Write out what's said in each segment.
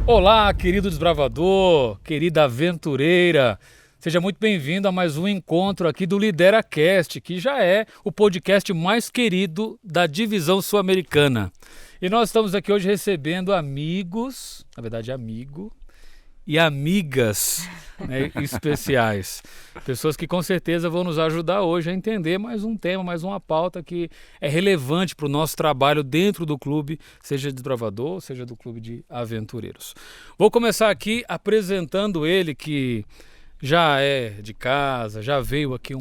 Olá, querido desbravador, querida aventureira, seja muito bem-vindo a mais um encontro aqui do LideraCast, que já é o podcast mais querido da divisão sul-americana. E nós estamos aqui hoje recebendo amigos, na verdade amigo, e amigas, né, especiais. Pessoas que com certeza vão nos ajudar hoje a entender mais um tema, mais uma pauta que é relevante para o nosso trabalho dentro do clube, seja de desbravador, seja do clube de aventureiros. Vou começar aqui apresentando ele, que já é de casa, já veio aqui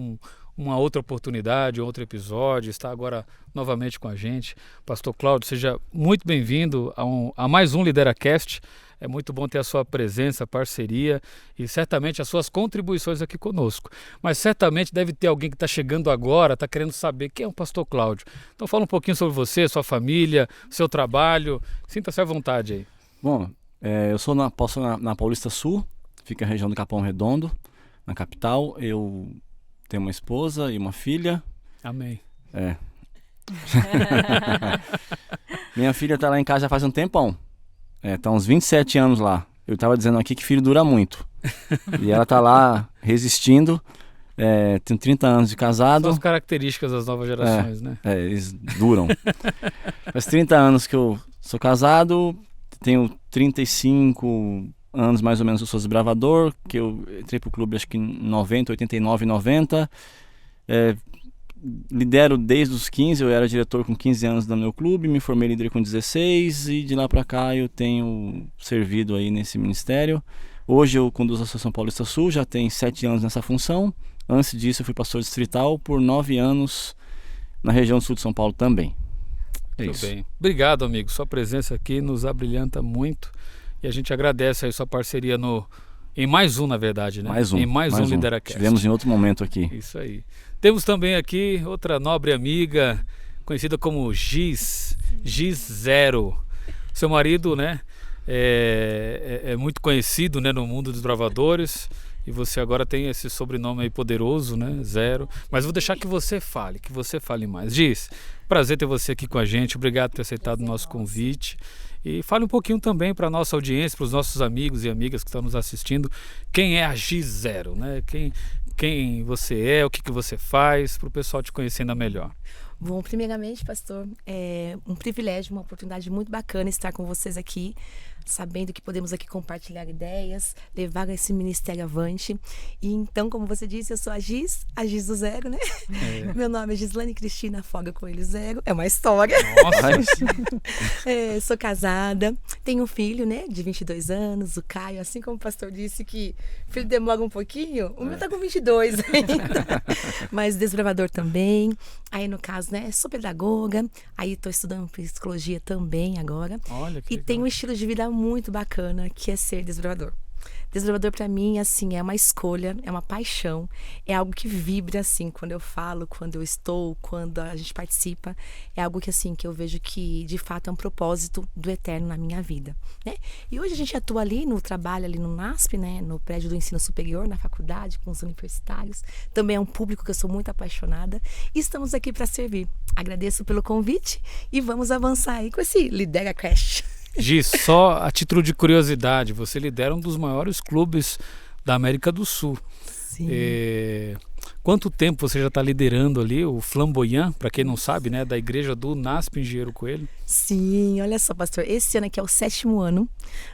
uma outra oportunidade, outro episódio, está agora novamente com a gente. Pastor Cláudio, seja muito bem-vindo a mais um LideraCast. É muito bom ter a sua presença, parceria e certamente as suas contribuições aqui conosco. Mas certamente deve ter alguém que está chegando agora, está querendo saber quem é o Pastor Cláudio. Então fala um pouquinho sobre você, sua família, seu trabalho. Sinta-se à vontade aí. Bom, eu sou posto na Paulista Sul, fica na região do Capão Redondo, na capital. Eu tenho uma esposa e uma filha. Amém. Minha filha está lá em casa já faz um tempão. Tá uns 27 anos lá. Eu estava dizendo aqui que filho dura muito. E ela está lá resistindo. Tenho 30 anos de casado. São as características das novas gerações, né? Eles duram. Faz 30 anos que eu sou casado. Tenho 35 anos mais ou menos eu sou desbravador. Que eu entrei pro clube acho que em 90, 89, 90. Lidero desde os 15, eu era diretor com 15 anos no meu clube, me formei líder com 16 e de lá para cá eu tenho servido aí nesse ministério. Hoje eu conduzo a Associação Paulista Sul, já tenho 7 anos nessa função. Antes disso eu fui pastor distrital por 9 anos na região sul de São Paulo também. Muito bem. Obrigado, amigo. Sua presença aqui nos abrilhanta muito e a gente agradece aí sua parceria em mais um, na verdade, né? Em mais um LideraCast. Tivemos em outro momento aqui. Isso aí. Temos também aqui outra nobre amiga, conhecida como Giz Zero. Seu marido, né, é muito conhecido, né, no mundo dos bravadores. E você agora tem esse sobrenome aí poderoso, né, Zero. Mas vou deixar que você fale mais. Giz, prazer ter você aqui com a gente. Obrigado por ter aceitado o nosso convite. E fale um pouquinho também para a nossa audiência, para os nossos amigos e amigas que estão nos assistindo, quem é a Giz Zero, né? Quem você é, o que você faz, para o pessoal te conhecer ainda melhor. Bom, primeiramente, pastor, é um privilégio, uma oportunidade muito bacana estar com vocês aqui, sabendo que podemos aqui compartilhar ideias, levar esse ministério avante. E então, como você disse, eu sou a Giz do Zero, né? Meu nome é Gislane Cristina Foga Coelho Zero, é uma história. Nossa! Sou casada, tenho um filho, né, de 22 anos, o Caio, assim como o pastor disse que o filho demora um pouquinho, o meu tá com 22 ainda, mas desbravador também. Aí, no caso, né, sou pedagoga, aí estou estudando psicologia também agora. Olha que e legal. tenho um estilo de vida muito bacana, que é ser desbravador. Desbravador para mim, assim, é uma escolha, é uma paixão, é algo que vibra, assim, quando eu falo, quando eu estou, quando a gente participa, é algo que, assim, que eu vejo que, de fato, é um propósito do eterno na minha vida, né? E hoje a gente atua ali no trabalho, ali no NASP, né, no prédio do ensino superior, na faculdade, com os universitários, também é um público que eu sou muito apaixonada, e estamos aqui para servir. Agradeço pelo convite e vamos avançar aí com esse LideraCast. Giz, só a título de curiosidade, você lidera um dos maiores clubes da América do Sul. Sim. Quanto tempo você já está liderando ali o Flamboyant, para quem não sabe, né, da igreja do NASP Engenheiro Coelho? Sim, olha só, pastor, esse ano aqui é o 7º ano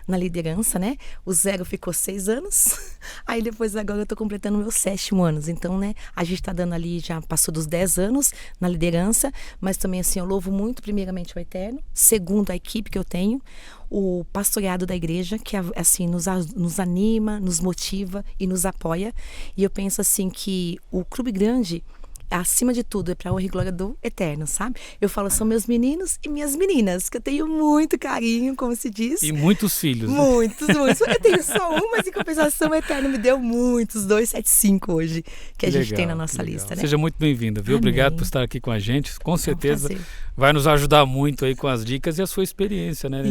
na liderança, né? O Zero ficou 6 anos, aí depois agora eu tô completando o meu 7º ano. Então, né, a gente tá dando ali, já passou dos 10 anos na liderança, mas também, assim, eu louvo muito, primeiramente, o Eterno, segundo, a equipe que eu tenho, o pastoreado da igreja, que, assim, nos anima, nos motiva e nos apoia. E eu penso, assim, que o Clube Grande, acima de tudo, é para a honra e glória do Eterno, sabe? Eu falo, são meus meninos e minhas meninas, que eu tenho muito carinho, como se diz. E muitos filhos, né? Muitos. Eu tenho só um, mas em compensação o Eterno me deu muitos, 275 hoje, que a gente tem na nossa lista, né? Seja muito bem-vinda, viu? Amém. Obrigado por estar aqui com a gente. Com certeza prazer. vai nos ajudar muito aí com as dicas e a sua experiência, né?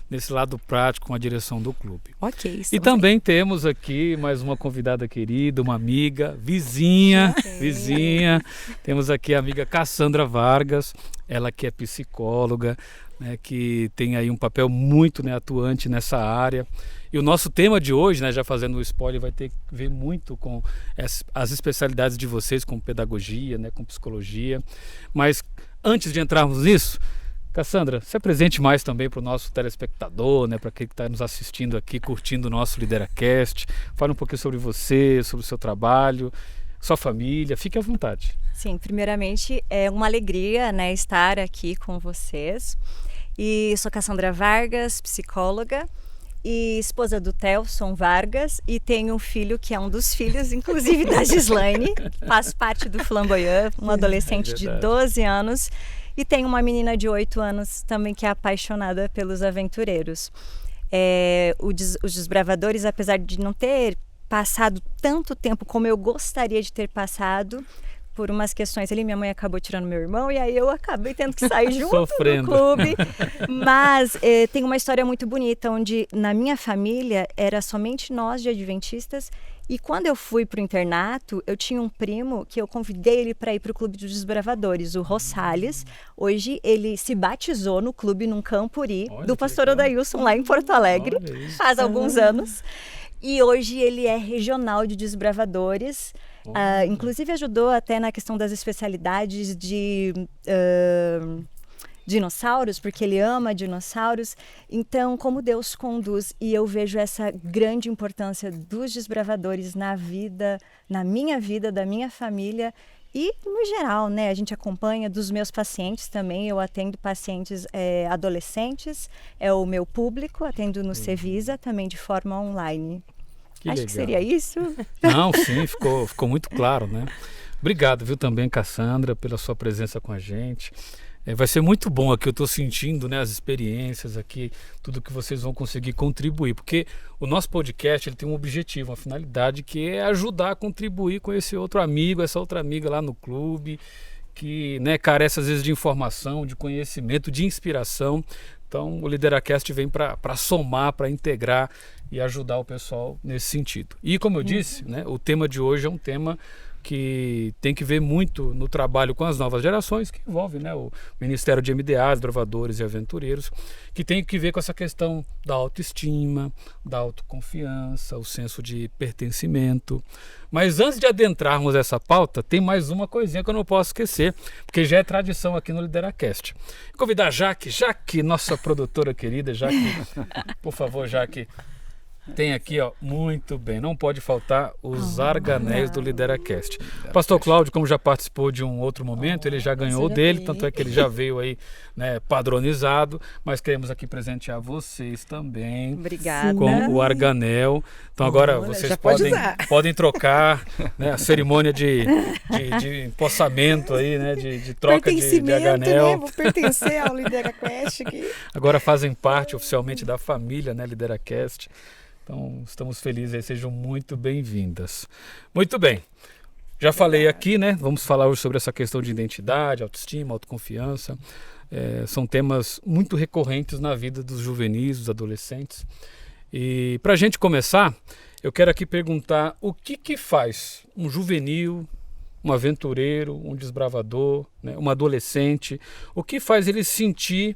Nesse lado prático com a direção do clube. Ok. E também temos aqui mais uma convidada querida, uma amiga, vizinha. Temos aqui a amiga Cassandra Vargas, ela que é psicóloga, né, que tem aí um papel muito, né, atuante nessa área. E o nosso tema de hoje, né, já fazendo o spoiler, vai ter que ver muito com as especialidades de vocês, com pedagogia, né, com psicologia. Mas antes de entrarmos nisso, Cassandra, se apresente mais também para o nosso telespectador, né, para quem está nos assistindo aqui, curtindo o nosso LideraCast. Fale um pouquinho sobre você, sobre o seu trabalho, sua família, fique à vontade. Sim, primeiramente é uma alegria, né, estar aqui com vocês. E sou Cassandra Vargas, psicóloga e esposa do Telson Vargas, e tenho um filho que é um dos filhos, inclusive da Gislaine, que faz parte do Flamboyant, um adolescente de 12 anos, e tenho uma menina de 8 anos também que é apaixonada pelos aventureiros. Os Desbravadores, apesar de não ter passado tanto tempo como eu gostaria de ter passado, por umas questões ali, minha mãe acabou tirando meu irmão e aí eu acabei tendo que sair junto do clube. Mas tem uma história muito bonita, onde na minha família era somente nós de adventistas, e quando eu fui para o internato, eu tinha um primo que eu convidei ele para ir para o Clube dos Desbravadores, o Rosales. Hoje ele se batizou no clube num Campuri, do pastor Odailson, lá em Porto Alegre, faz alguns anos. E hoje ele é regional de desbravadores, inclusive ajudou até na questão das especialidades de dinossauros, porque ele ama dinossauros. Então, como Deus conduz, e eu vejo essa grande importância dos desbravadores na vida, na minha vida, da minha família, e no geral, né, a gente acompanha dos meus pacientes também. Eu atendo pacientes adolescentes, é o meu público, atendo no Cevisa também de forma online. Acho que seria isso. Não, sim, ficou muito claro, né? Obrigado, viu, também, Cassandra, pela sua presença com a gente. Vai ser muito bom aqui, eu estou sentindo, né, as experiências aqui, tudo que vocês vão conseguir contribuir, porque o nosso podcast ele tem um objetivo, uma finalidade, que é ajudar a contribuir com esse outro amigo, essa outra amiga lá no clube, que, né, carece às vezes de informação, de conhecimento, de inspiração. Então o LideraCast vem para somar, para integrar e ajudar o pessoal nesse sentido. E como eu disse, né, o tema de hoje é um tema que tem que ver muito no trabalho com as novas gerações, que envolve, né, o Ministério de MDA, Desbravadores e Aventureiros, que tem que ver com essa questão da autoestima, da autoconfiança, o senso de pertencimento. Mas antes de adentrarmos essa pauta, tem mais uma coisinha que eu não posso esquecer, porque já é tradição aqui no LideraCast. Vou convidar a Jaque, nossa produtora querida. Jaque, por favor, Jaque. Tem aqui, ó, muito bem, não pode faltar os arganéis do LideraCast. Pastor Cláudio, como já participou de um outro momento, ele já ganhou dele, tanto é que ele já veio aí, né, padronizado, mas queremos aqui presentear vocês também. Obrigada. Com o arganel. Então agora vocês podem trocar, né, a cerimônia de empossamento aí, né, de troca de arganel. Né? Vou pertencer ao LideraCast aqui. Agora fazem parte oficialmente da família, né, LideraCast. Então, estamos felizes aí, sejam muito bem-vindas. Muito bem, já falei aqui, né? Vamos falar hoje sobre essa questão de identidade, autoestima, autoconfiança. São temas muito recorrentes na vida dos juvenis, dos adolescentes. E para a gente começar, eu quero aqui perguntar o que faz um juvenil, um aventureiro, um desbravador, né, um adolescente, o que faz ele sentir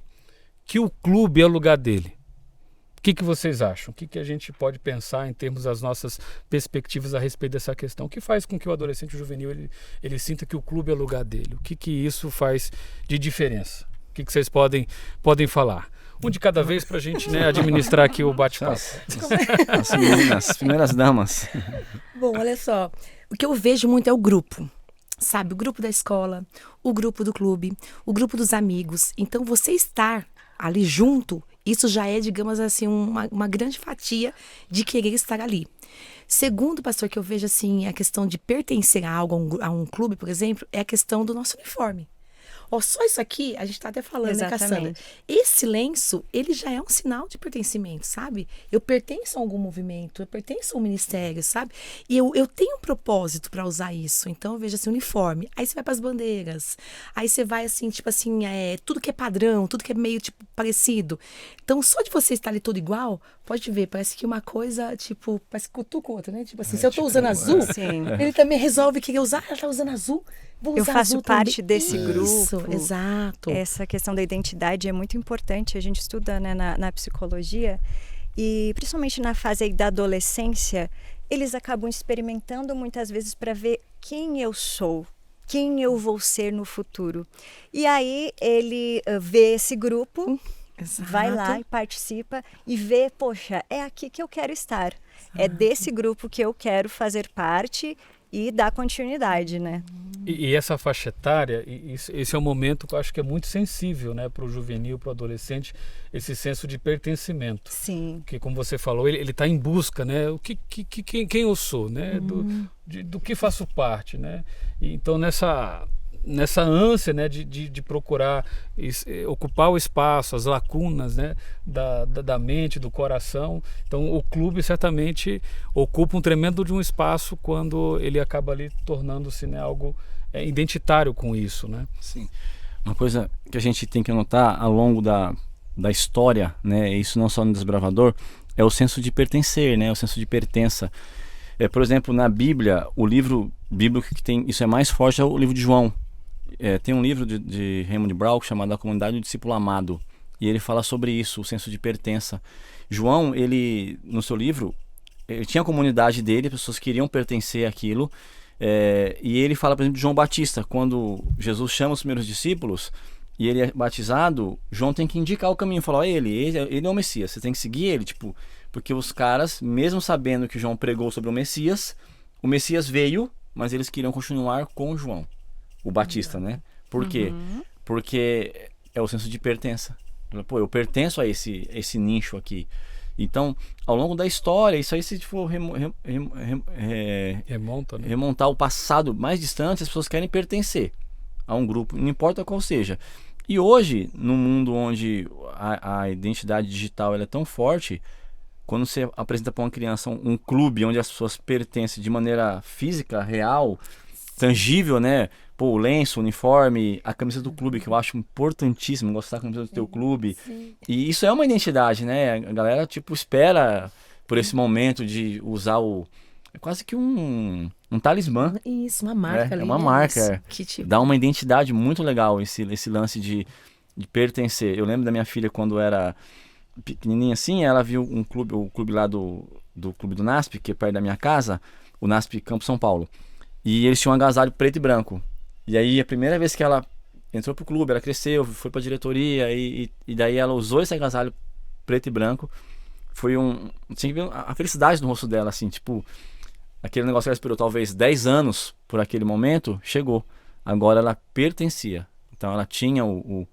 que o clube é o lugar dele? O que vocês acham? O que a gente pode pensar em termos das nossas perspectivas a respeito dessa questão? O que faz com que o adolescente juvenil ele sinta que o clube é o lugar dele? O que isso faz de diferença? O que vocês podem falar? Um de cada vez para a gente, né, administrar aqui o bate-papo. As primeiras damas. Bom, olha só, o que eu vejo muito é o grupo. Sabe, o grupo da escola, o grupo do clube, o grupo dos amigos. Então você estar ali junto, isso já é, digamos assim, uma grande fatia de querer estar ali. Segundo, pastor, que eu vejo assim, a questão de pertencer a algo, a um clube, por exemplo, é a questão do nosso uniforme. Ó, só isso aqui, a gente tá até falando, né, Cassandra? Esse lenço, ele já é um sinal de pertencimento, sabe? Eu pertenço a algum movimento, eu pertenço a um ministério, sabe? E eu tenho um propósito para usar isso. Então, eu vejo assim, uniforme. Aí você vai para as bandeiras. Aí você vai assim, tipo assim, tudo que é padrão, tudo que é meio, tipo, parecido. Então, só de você estar ali tudo igual, pode ver, parece que uma coisa, tipo, parece que cutuca o outro, né? Tipo assim, se eu tô usando azul, ele também resolve querer usar, ela tá usando azul. Eu faço parte desse grupo. exato. Essa questão da identidade é muito importante. A gente estuda, né, na psicologia, e principalmente na fase aí da adolescência, eles acabam experimentando muitas vezes para ver quem eu sou, quem eu vou ser no futuro. E aí ele vê esse grupo, vai lá e participa e vê, poxa, é aqui que eu quero estar. É desse grupo que eu quero fazer parte e dar continuidade, né? E essa faixa etária, esse é um momento que eu acho que é muito sensível, né, para o juvenil, para o adolescente, esse senso de pertencimento. Sim. Que, como você falou, ele está em busca, né, quem eu sou, né, do que faço parte, né. E, então nessa ânsia, né, de procurar ocupar o espaço, as lacunas, né, da mente, do coração. Então o clube certamente ocupa um tremendo de um espaço quando ele acaba ali tornando-se, né, algo identitário com isso, né? Sim. Uma coisa que a gente tem que anotar ao longo da história, né, isso não só no Desbravador, é o senso de pertencer, né, o senso de pertença. Por exemplo, na Bíblia, o livro bíblico que tem isso é mais forte é o livro de João. Tem um livro de Raymond Brown chamado A Comunidade do Discípulo Amado, e ele fala sobre isso, o senso de pertença. João, ele no seu livro, ele tinha a comunidade dele, as pessoas queriam pertencer àquilo, e ele fala, por exemplo, de João Batista, quando Jesus chama os primeiros discípulos e ele é batizado, João tem que indicar o caminho, falar, ele é o Messias, você tem que seguir ele, tipo, porque os caras, mesmo sabendo que João pregou sobre o Messias veio, mas eles queriam continuar com João, o Batista, né? Por quê? Porque é o senso de pertença. Pô, eu pertenço a esse nicho aqui. Então, ao longo da história, isso aí, se for remonta, né? remontar o passado mais distante, as pessoas querem pertencer a um grupo, não importa qual seja. E hoje, no mundo onde a identidade digital ela é tão forte, quando você apresenta para uma criança um clube onde as pessoas pertencem de maneira física, real, tangível, né? Pô, o lenço, o uniforme, a camisa do clube, que eu acho importantíssimo, gostar da camisa do teu clube. Sim. E isso é uma identidade, né? A galera, tipo, espera por esse momento de usar é quase que um talismã. Isso, uma marca ali. É uma né? marca. Que tipo... Dá uma identidade muito legal esse lance de pertencer. Eu lembro da minha filha quando era pequenininha assim, ela viu o clube lá do clube do NASP, que é perto da minha casa, o NASP Campo São Paulo. E eles tinham um agasalho preto e branco. E aí a primeira vez que ela entrou pro clube, ela cresceu, foi pra diretoria e daí ela usou esse agasalho preto e branco. Foi tinha que ver a felicidade no rosto dela, assim, tipo, aquele negócio que ela esperou talvez 10 anos por aquele momento, chegou. Agora ela pertencia. Então ela tinha o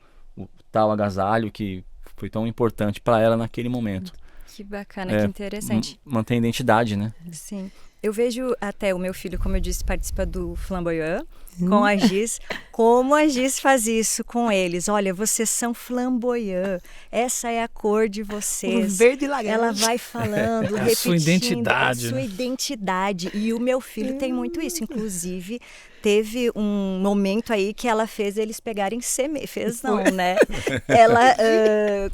tal agasalho que foi tão importante para ela naquele momento. Que bacana, que interessante. Mantém a identidade, né? Sim. Eu vejo até o meu filho, como eu disse, participa do Flamboyant com a Giz. Como a Giz faz isso com eles? Olha, vocês são flamboyant. Essa é a cor de vocês. O verde e laranja. Ela vai falando, repetindo. Sua identidade. A sua identidade. E o meu filho tem muito isso. Inclusive, teve um momento aí que ela fez eles pegarem sementes. Fez não, né? Ela,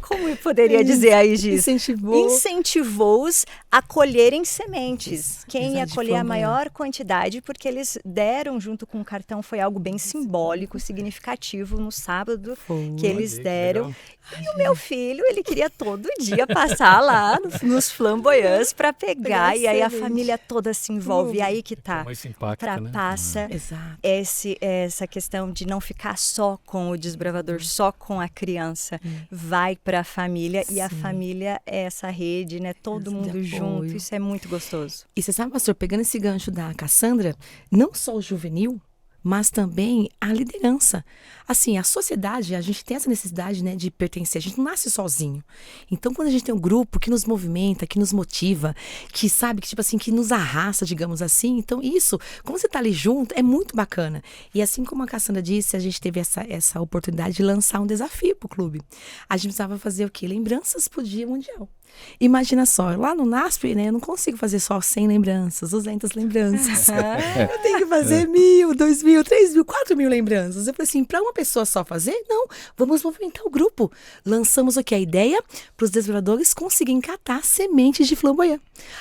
como eu poderia dizer aí, Giz? Incentivou-os a colherem sementes. Quem ia colher a maior quantidade, porque eles deram junto com o cartão, foi algo bem simbólico, significativo no sábado que eles deram. E o meu filho, ele queria todo dia passar lá nos flamboyants para pegar, e aí a família toda se envolve. E aí que tá, ultrapassa, né? Essa questão de não ficar só com o desbravador, só com a criança, vai para a família. Sim. E a família é essa rede, né? Todo mundo junto, isso é muito gostoso. E você sabe, pastor, pegando esse gancho da Cassandra, não só o juvenil, mas também a liderança. Assim, a sociedade, a gente tem essa necessidade, né, de pertencer. A gente não nasce sozinho. Então, quando a gente tem um grupo que nos movimenta, que nos motiva, que sabe, que tipo assim, que nos arrasta, digamos assim. Então, isso, como você tá ali junto, é muito bacana. E assim como a Cassandra disse, a gente teve essa oportunidade de lançar um desafio pro clube. A gente precisava fazer o quê? Lembranças pro Dia Mundial. Imagina só, lá no NASP, né, eu não consigo fazer só 100 lembranças, 200 lembranças. Eu tenho que fazer 1.000, 2.000, 3.000, 4.000 lembranças. Eu falei assim, para uma pessoa só fazer? Não, vamos movimentar o grupo. Lançamos o que? A ideia para os desbravadores conseguirem catar sementes de flamboyant.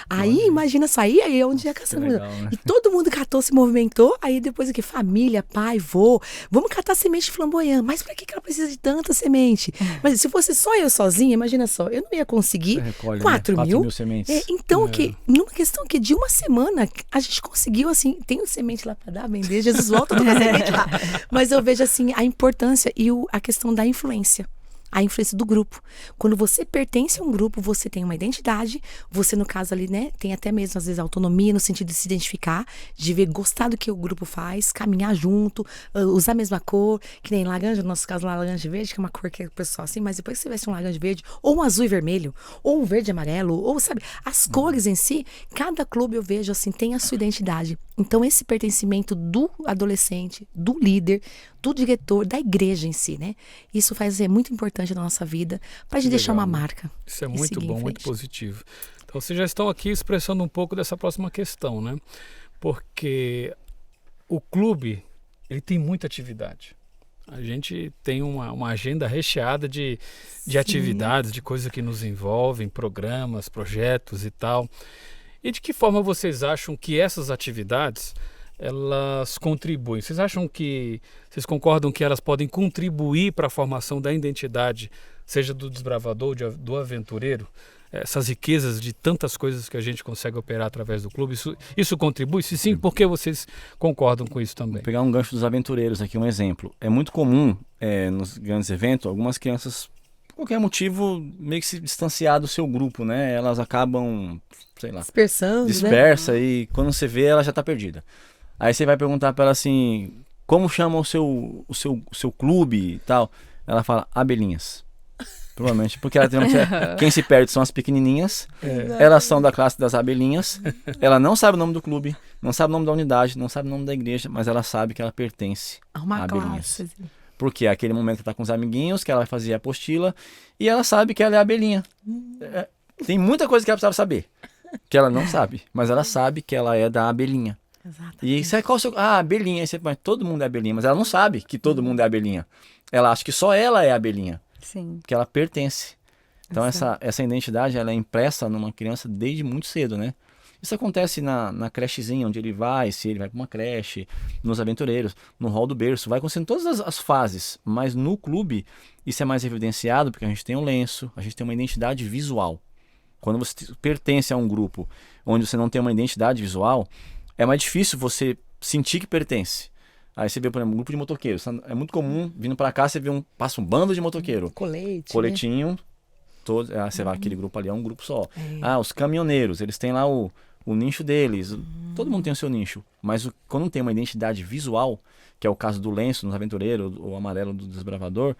Aí, imagina só, aí é onde é caçando. legal, né? E todo mundo catou, se movimentou, aí depois o que? Família, pai, vô, vamos catar semente de flamboyant. Mas para que ela precisa de tanta semente? Mas se fosse só eu sozinha, imagina só, eu não ia conseguir Recolhe, 4 né? mil. 4.000 sementes. Então, que, numa questão que de uma semana, a gente conseguiu, assim, tem semente lá para dar, vender, Jesus volta a tomar semente lá. Mas eu vejo, assim, a importância e a questão da influência. A influência do grupo. Quando você pertence a um grupo, você tem uma identidade, você, no caso ali, né, tem até mesmo, às vezes, autonomia no sentido de se identificar, de ver, gostar do que o grupo faz, caminhar junto, usar a mesma cor, que nem laranja, no nosso caso, laranja e verde, que é uma cor que é o pessoal assim, mas depois que você veste um laranja e verde, ou um azul e vermelho, ou um verde e amarelo, ou, sabe, as cores em si, cada clube eu vejo, assim, tem a sua identidade. Então, esse pertencimento do adolescente, do líder, do diretor, da igreja em si, né? Isso é muito importante na nossa vida, para a gente deixar uma marca. Isso é muito bom, muito positivo. Então, vocês já estão aqui expressando um pouco dessa próxima questão, né? Porque o clube, ele tem muita atividade. A gente tem uma agenda recheada de atividades, de coisas que nos envolvem, programas, projetos e tal. E de que forma vocês acham que essas atividades elas contribuem? Vocês concordam que elas podem contribuir para a formação da identidade, seja do desbravador, do aventureiro? Essas riquezas de tantas coisas que a gente consegue operar através do clube, isso contribui? Se sim, por que vocês concordam com isso também? Vou pegar um gancho dos aventureiros aqui, um exemplo. É muito comum, nos grandes eventos, algumas crianças, por qualquer motivo, meio que se distanciar do seu grupo, né? Elas acabam, sei lá, dispersa, né? E quando você vê, ela já está perdida. Aí você vai perguntar para ela assim, como chama o seu clube e tal? Ela fala, abelhinhas. Provavelmente, porque quem se perde são as pequenininhas, elas são da classe das abelhinhas, ela não sabe o nome do clube, não sabe o nome da unidade, não sabe o nome da igreja, mas ela sabe que ela pertence a abelhinhas. Classe. Porque é aquele momento que ela tá com os amiguinhos, que ela vai fazer a apostila, e ela sabe que ela é abelhinha. Tem muita coisa que ela precisava saber, que ela não sabe, mas ela sabe que ela é da abelhinha. Exatamente. E você, qual o seu... abelhinha, aí você, mas todo mundo é abelhinha, mas ela não sabe que todo mundo é abelhinha. Ela acha que só ela é abelhinha. Sim. Porque ela pertence. Então essa identidade ela é impressa numa criança desde muito cedo, né? Isso acontece na crechezinha onde ele vai, se ele vai para uma creche, nos aventureiros, no hall do berço, vai acontecendo em todas as fases. Mas no clube isso é mais evidenciado porque a gente tem um lenço, a gente tem uma identidade visual. Quando você pertence a um grupo onde você não tem uma identidade visual, é mais difícil você sentir que pertence. Aí você vê, por exemplo, um grupo de motoqueiros. É muito comum, vindo pra cá, você vê passa um bando de motoqueiro. Coletinho. Né? Você vai, aquele grupo ali é um grupo só. Os caminhoneiros, eles têm lá o nicho deles. Todo mundo tem o seu nicho. Mas quando não tem uma identidade visual, que é o caso do lenço nos aventureiros, o amarelo do desbravador,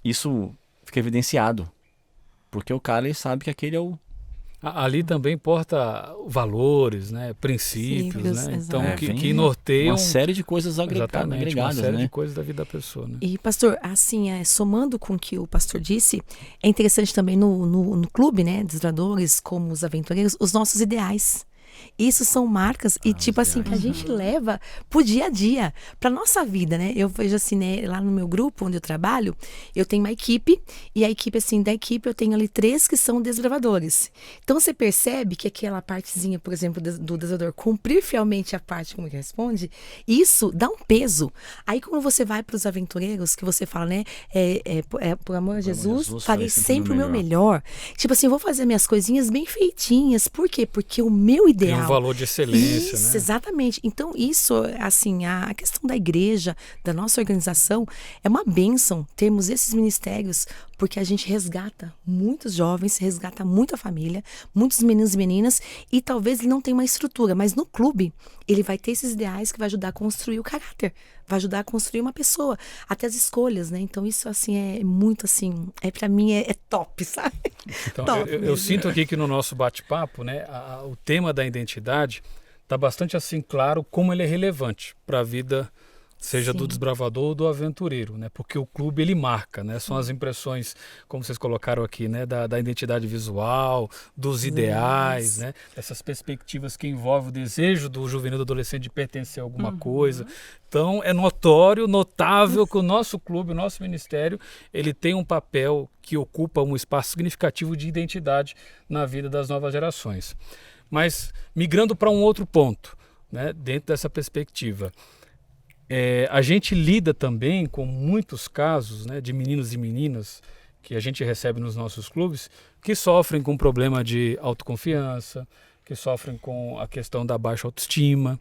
isso fica evidenciado. Porque o cara ele sabe que aquele é o... Ali também importa valores, né, princípios, né? Então que norteiam uma série de coisas agregadas, uma série né? de coisas da vida da pessoa, né? E pastor, assim, somando com o que o pastor disse, é interessante também no clube, né, desbravadores, como os aventureiros, os nossos ideais. Isso são marcas e tipo assim, que a gente leva pro dia a dia, pra nossa vida, né? Eu vejo assim, né, lá no meu grupo onde eu trabalho, eu tenho uma equipe e a equipe, assim, da equipe eu tenho ali 3 que são desbravadores. Então você percebe que aquela partezinha, por exemplo, do desbravador, cumprir fielmente a parte como ele responde, isso dá um peso. Aí quando você vai pros aventureiros, que você fala, né, por amor de Jesus, farei sempre o meu melhor. Tipo assim, eu vou fazer minhas coisinhas bem feitinhas. Por quê? Porque o meu ideal. Tem um valor de excelência, isso, né? Exatamente. Então, isso, assim, a questão da igreja, da nossa organização, é uma bênção termos esses ministérios, porque a gente resgata muitos jovens, resgata muita família, muitos meninos e meninas, e talvez ele não tenha uma estrutura, mas no clube, ele vai ter esses ideais que vai ajudar a construir o caráter, vai ajudar a construir uma pessoa, até as escolhas, né? Então, isso, assim, é muito, assim, pra mim é top, sabe? Então, top eu sinto aqui que no nosso bate-papo, né, o tema da identidade está bastante, assim, claro como ele é relevante para a vida seja do desbravador ou do aventureiro, né? Porque o clube ele marca, né? São as impressões, como vocês colocaram aqui, né? Da identidade visual, dos ideais, né? Essas perspectivas que envolvem o desejo do juvenil, do adolescente de pertencer a alguma coisa. Então é notável que o nosso clube, o nosso ministério, ele tem um papel que ocupa um espaço significativo de identidade na vida das novas gerações. Mas migrando para um outro ponto, né? Dentro dessa perspectiva. A gente lida também com muitos casos, né, de meninos e meninas que a gente recebe nos nossos clubes que sofrem com problema de autoconfiança, que sofrem com a questão da baixa autoestima.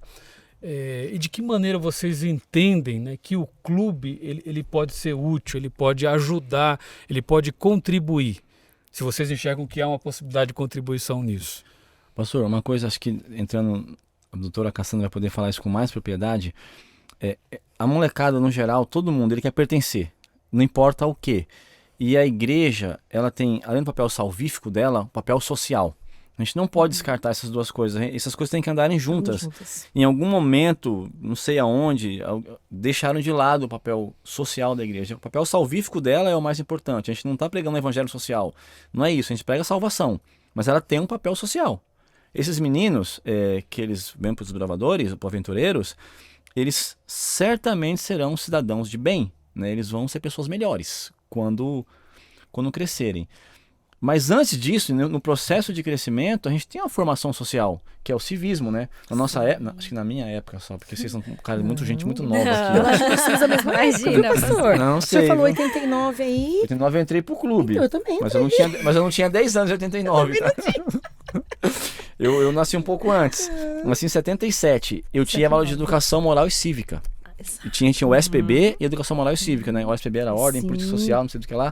E de que maneira vocês entendem, né, que o clube ele pode ser útil, ele pode ajudar, ele pode contribuir, se vocês enxergam que há uma possibilidade de contribuição nisso? Pastor, uma coisa, acho que entrando, a doutora Cassandra vai poder falar isso com mais propriedade. A molecada, no geral, todo mundo, ele quer pertencer, não importa o quê. E a igreja, ela tem, além do papel salvífico dela, o papel social. A gente não pode descartar essas duas coisas. Essas coisas têm que andarem juntas. Em algum momento, não sei aonde, deixaram de lado o papel social da igreja. O papel salvífico dela é o mais importante. A gente não está pregando o evangelho social. Não é isso, a gente prega a salvação. Mas ela tem um papel social. Esses meninos, que eles vêm para os desbravadores, para os aventureiros, eles certamente serão cidadãos de bem, né? Eles vão ser pessoas melhores quando crescerem. Mas antes disso, no processo de crescimento, a gente tem uma formação social, que é o civismo, né? Na nossa época, acho que na minha época só, porque vocês são gente muito nova aqui. Eu acho que vocês a mesma época, viu, pastor? Não O sei. senhor falou 89 aí. 89 eu entrei pro clube. Eu também. Mas eu não tinha 10 anos em 89. Tá? Eu nasci um pouco antes. Nasci em 77. Eu tinha aula de educação moral e cívica. E tinha o SPB e educação moral e cívica, né? O SPB era ordem, política social, não sei do que lá.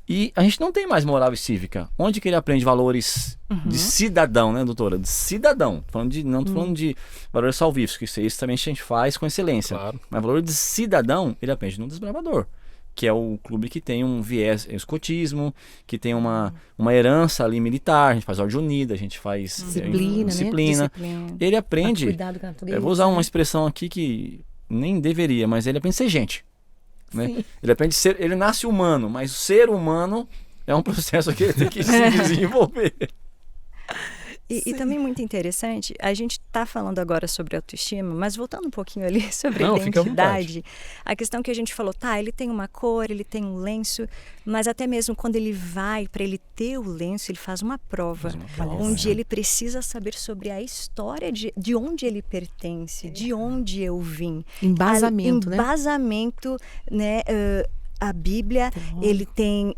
E a gente não tem mais moral e cívica. Onde que ele aprende valores de cidadão, né, doutora? De cidadão. Não tô falando de valores salvíficos, que isso também a gente faz com excelência. Claro. Mas valor de cidadão, ele aprende no Desbravador, que é o clube que tem um viés escotismo, que tem uma herança ali militar, a gente faz ordem unida, a gente faz disciplina. Ele aprende, Cuidado com a natureza. eu vou usar uma expressão aqui que nem deveria, mas ele aprende a ser gente. Né? Ele aprende a ser, ele nasce humano, mas o ser humano é um processo que ele tem que se desenvolver. E também muito interessante, a gente está falando agora sobre autoestima, mas voltando um pouquinho ali sobre a identidade, a questão que a gente falou, ele tem uma cor, ele tem um lenço, mas até mesmo quando ele vai, para ele ter o lenço, ele faz uma prova, onde ele precisa saber sobre a história de onde ele pertence, de onde eu vim. Embasamento, né? A Bíblia, ele tem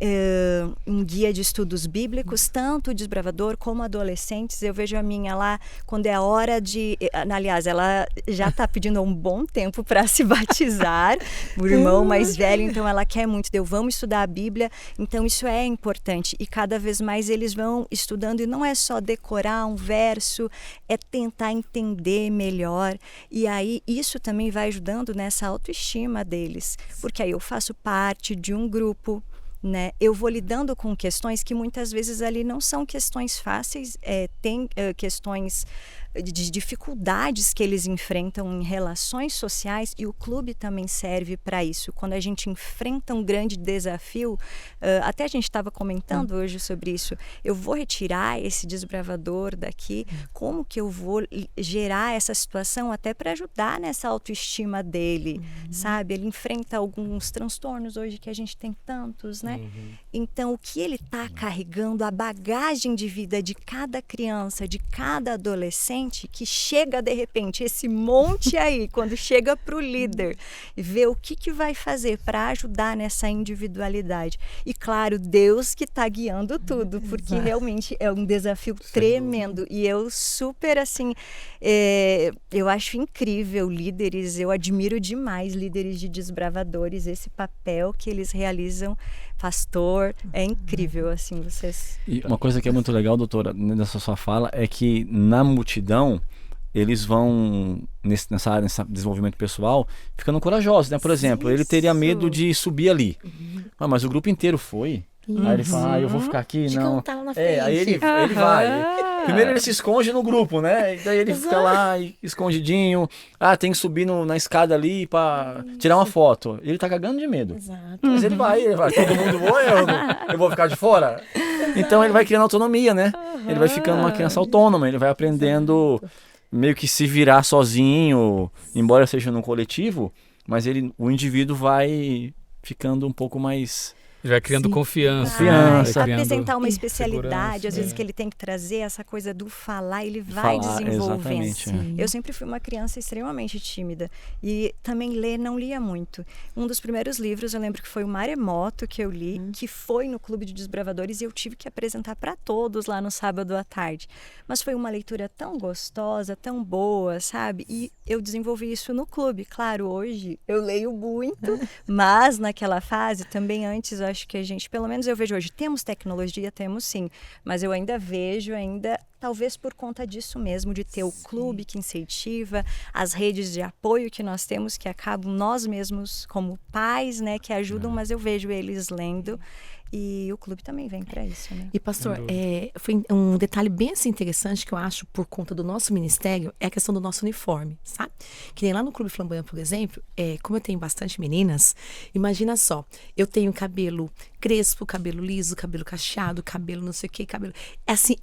um guia de estudos bíblicos, tanto desbravador como adolescentes. Eu vejo a minha lá, quando é a hora de... Aliás, ela já está pedindo há um bom tempo para se batizar, o irmão mais velho, então ela quer muito. Vamos estudar a Bíblia, então isso é importante. E cada vez mais eles vão estudando, e não é só decorar um verso, é tentar entender melhor. E aí isso também vai ajudando nessa autoestima deles, porque aí eu faço parte de um grupo, né? Eu vou lidando com questões que muitas vezes ali não são questões fáceis, tem questões de dificuldades que eles enfrentam em relações sociais, e o clube também serve para isso. Quando a gente enfrenta um grande desafio, até a gente estava comentando hoje sobre isso, eu vou retirar esse desbravador daqui, como que eu vou gerar essa situação até para ajudar nessa autoestima dele, sabe? Ele enfrenta alguns transtornos hoje que a gente tem tantos, né? Então, o que ele está carregando, a bagagem de vida de cada criança, de cada adolescente, que chega de repente, esse monte aí, quando chega para o líder, e vê o que vai fazer para ajudar nessa individualidade. E claro, Deus que está guiando tudo, porque realmente é um desafio tremendo. E eu super assim, eu acho incrível líderes, eu admiro demais líderes de desbravadores, esse papel que eles realizam. Pastor, é incrível, assim, vocês... E uma coisa que é muito legal, doutora, nessa sua fala, é que na multidão, eles vão, nessa área, nesse desenvolvimento pessoal, ficando corajosos, né? Por exemplo, ele teria medo de subir ali. Mas o grupo inteiro foi. Aí ele fala, eu vou ficar aqui, De não. cantar lá na frente. Aí ele vai. Primeiro ele se esconde no grupo, né? E daí ele fica lá escondidinho. Tem que subir na escada ali pra tirar uma foto. Ele tá cagando de medo. Exato. Mas ele vai, todo mundo voa, eu vou ficar de fora. Então ele vai criando autonomia, né? Ele vai ficando uma criança autônoma, ele vai aprendendo meio que se virar sozinho, embora seja num coletivo, mas o indivíduo vai ficando um pouco mais... Já criando confiança. Confiança. Apresentar uma especialidade, às vezes é. que ele tem que trazer essa coisa do falar, ele vai desenvolvendo. Exatamente. Eu sempre fui uma criança extremamente tímida e também não lia muito. Um dos primeiros livros, eu lembro que foi o Maremoto que eu li, que foi no Clube de Desbravadores e eu tive que apresentar para todos lá no sábado à tarde. Mas foi uma leitura tão gostosa, tão boa, sabe? E eu desenvolvi isso no clube. Claro, hoje eu leio muito, mas naquela fase, também antes, eu acho que a gente, pelo menos eu vejo hoje, temos tecnologia, temos sim, mas eu ainda vejo, talvez por conta disso mesmo, de ter o clube que incentiva, as redes de apoio que nós temos, que acabam nós mesmos como pais, né, que ajudam, mas eu vejo eles lendo. E o clube também vem para isso, né? E pastor, foi um detalhe bem assim, interessante que eu acho por conta do nosso ministério, é a questão do nosso uniforme, sabe? Que nem lá no Clube Flamboyant, por exemplo, como eu tenho bastante meninas, imagina só, eu tenho cabelo crespo, cabelo liso, cabelo cacheado, cabelo não sei o que, cabelo... É assim,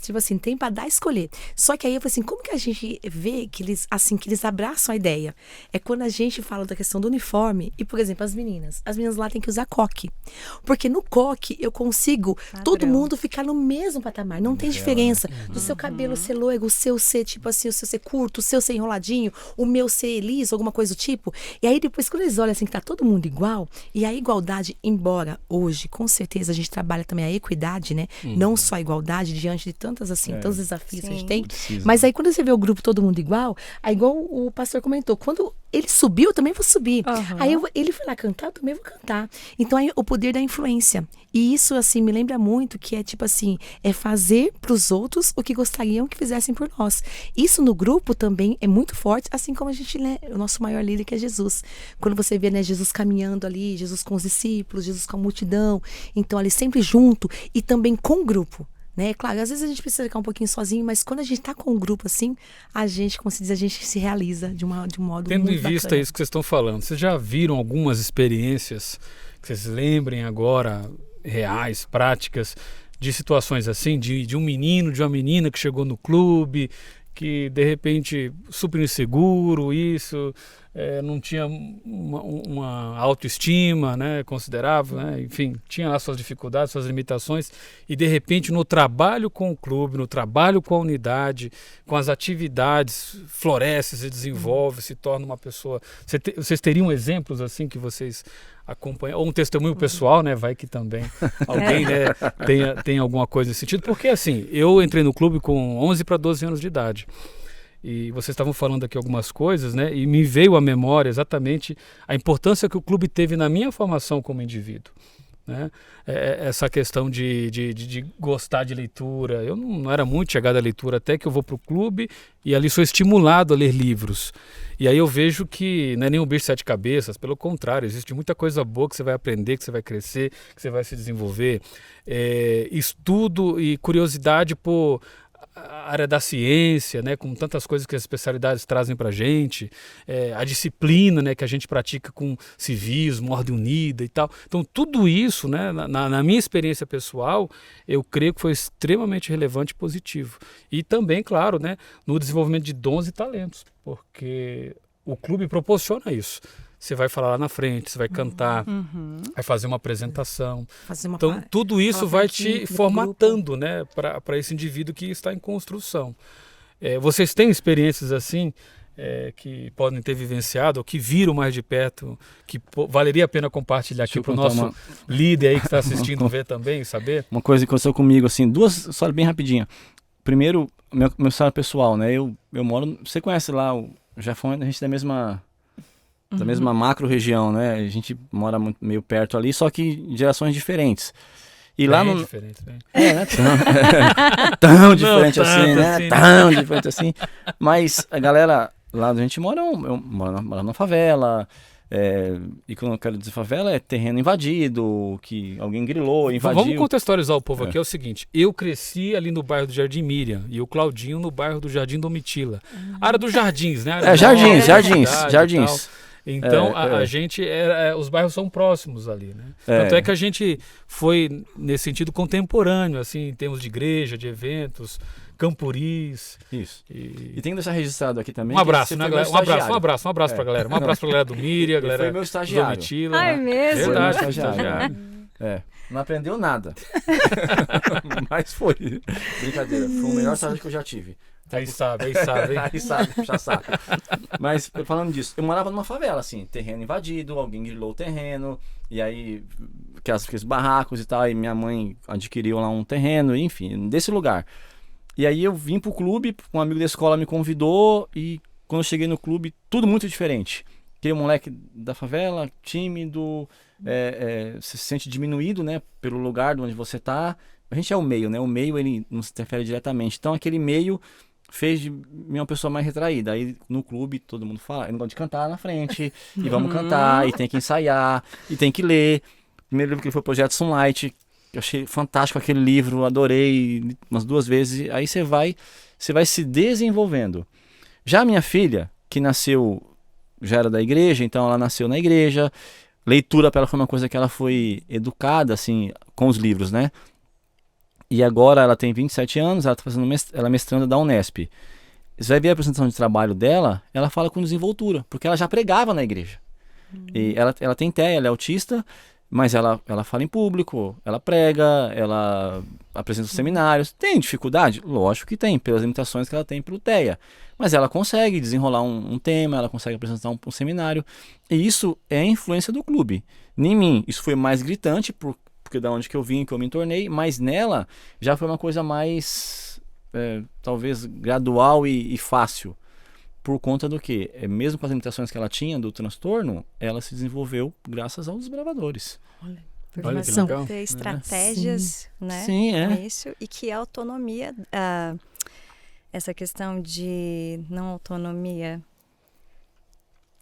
tipo assim, tem para dar a escolher. Só que aí eu falei assim, como que a gente vê que eles abraçam a ideia? É quando a gente fala da questão do uniforme e, por exemplo, as meninas lá têm que usar coque. Porque no coque eu consigo todo mundo ficar no mesmo patamar, não tem diferença do seu cabelo ser loiro, o seu ser tipo assim, o seu ser curto, o seu ser enroladinho, o meu ser liso, alguma coisa do tipo. E aí depois quando eles olham assim que tá todo mundo igual, e a igualdade, embora hoje com certeza a gente trabalha também a equidade, né? Não só a igualdade diante de tantos desafios que a gente tem, mas aí quando você vê o grupo todo mundo igual, aí igual o pastor comentou, quando ele subiu, eu também vou subir. Aí ele foi lá cantar, eu também vou cantar. Então aí o poder da influência. E isso, assim, me lembra muito que é tipo assim, é fazer pros outros o que gostariam que fizessem por nós. Isso no grupo também é muito forte, assim como a gente, né, o nosso maior líder que é Jesus. Quando você vê, né, Jesus caminhando ali, Jesus com os discípulos, Jesus com a multidão, então ali sempre junto e também com o grupo. Né? Claro, às vezes a gente precisa ficar um pouquinho sozinho, mas quando a gente está com um grupo assim, a gente, como se diz, a gente se realiza de um modo Tendo muito em vista bacana. isso que vocês estão falando, vocês já viram algumas experiências que vocês lembrem agora, reais, práticas, de situações assim, de um menino, de uma menina que chegou no clube, que de repente super inseguro, não tinha uma autoestima, né, considerável, né, enfim, tinha lá suas dificuldades, suas limitações, e de repente no trabalho com o clube, no trabalho com a unidade, com as atividades, floresce, se desenvolve, se torna uma pessoa... Vocês teriam exemplos assim que vocês acompanham, ou um testemunho pessoal, né, vai que também alguém, né, tem alguma coisa nesse sentido, porque assim, eu entrei no clube com 11 para 12 anos de idade, e vocês estavam falando aqui algumas coisas, né? E me veio à memória exatamente a importância que o clube teve na minha formação como indivíduo, né? Essa questão de gostar de leitura. Eu não era muito chegado à leitura até que eu vou para o clube e ali sou estimulado a ler livros. E aí eu vejo que não é nem um bicho de sete cabeças, pelo contrário, existe muita coisa boa que você vai aprender, que você vai crescer, que você vai se desenvolver. Estudo e curiosidade por... a área da ciência, né, com tantas coisas que as especialidades trazem para a gente, a disciplina, né, que a gente pratica com civismo, ordem unida e tal. Então, tudo isso, né, na minha experiência pessoal, eu creio que foi extremamente relevante e positivo. E também, claro, né, no desenvolvimento de dons e talentos, porque o clube proporciona isso. Você vai falar lá na frente, você vai cantar, vai fazer uma apresentação. Então, tudo isso vai te formatando, né, para esse indivíduo que está em construção. Vocês têm experiências assim, que podem ter vivenciado, ou que viram mais de perto, que valeria a pena compartilhar aqui para o nosso líder aí que está assistindo ver também, saber? Uma coisa que aconteceu comigo, assim, duas histórias bem rapidinho. Primeiro, meu história pessoal, né, eu moro, você conhece lá o Jafão, a gente é da mesma macro região, né? A gente mora meio perto ali, só que em gerações diferentes. E lá no... diferente, bem. Não é tão diferente assim, né? Assim, tão diferente assim. Mas a galera lá, a gente mora numa favela, E quando eu quero dizer favela, é terreno invadido, que alguém grilou, invadiu. Vamos contextualizar o povo aqui, é o seguinte, eu cresci ali no bairro do Jardim Miriam e o Claudinho no bairro do Jardim Domitila. Área dos Jardins, né? Jardins. Então a gente, os bairros são próximos ali, né? Tanto é que a gente foi nesse sentido contemporâneo, assim, em termos de igreja, de eventos, Camporis. Isso. E tem que deixar registrado aqui também. Um abraço, né, galera? Um abraço pra galera. Um abraço pra galera do Miriam, galera foi meu estagiário. do Domitila. Ai, mesmo? Verdade, foi meu estagiário. Não aprendeu nada. Mas foi. Brincadeira. Foi o melhor estágio que eu já tive. Aí sabe, hein? Aí sabe, puxa saco. Mas falando disso, eu morava numa favela, assim, terreno invadido, alguém grilou o terreno, e aí aqueles barracos e tal, e minha mãe adquiriu lá um terreno, enfim, desse lugar. E aí eu vim pro clube, um amigo da escola me convidou, e quando eu cheguei no clube, tudo muito diferente. Aquele moleque da favela, tímido, se sente diminuído, né, pelo lugar onde você tá. A gente é o meio, né? O meio, ele não se interfere diretamente. Então, aquele meio fez de mim uma pessoa mais retraída. Aí, no clube, todo mundo fala, eu não gosto de cantar na frente, e vamos cantar, e tem que ensaiar, e tem que ler. O primeiro livro que foi o Projeto Sunlight, eu achei fantástico aquele livro, adorei umas 2 vezes. Aí você vai se desenvolvendo. Já a minha filha, que nasceu, já era da igreja, então ela nasceu na igreja. Leitura para ela foi uma coisa que ela foi educada, assim, com os livros, né? E agora ela tem 27 anos, ela tá fazendo ela é mestranda da Unesp. Você vai ver a apresentação de trabalho dela, ela fala com desenvoltura, porque ela já pregava na igreja. E ela tem TEA, ela é autista, mas ela fala em público, ela prega, ela apresenta os seminários. Tem dificuldade? Lógico que tem, pelas limitações que ela tem pelo TEA. Mas ela consegue desenrolar um tema, ela consegue apresentar um seminário. E isso é a influência do clube. Em mim, isso foi mais gritante, porque da onde que eu vim, que eu me tornei, mas nela já foi uma coisa mais, talvez, gradual e fácil. Por conta do que? Mesmo com as limitações que ela tinha do transtorno, ela se desenvolveu graças aos desbravadores. Olha que legal. Ter estratégias, né? Sim, Isso, e que a autonomia, essa questão de não autonomia...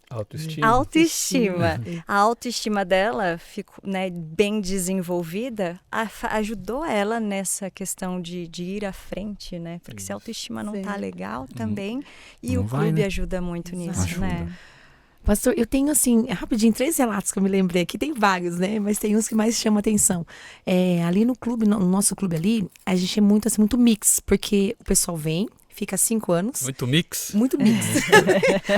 Autoestima. A autoestima dela ficou, né, bem desenvolvida, ajudou ela nessa questão de ir à frente, né? Porque se a autoestima não tá legal também, e o clube ajuda muito nisso, né? Pastor, eu tenho, assim, rapidinho, 3 relatos que eu me lembrei aqui. Tem vários, né? Mas tem uns que mais chamam a atenção. Ali no clube, no nosso clube ali, a gente é muito, assim, muito mix. Porque o pessoal vem, fica 5 anos. Muito mix? Muito mix.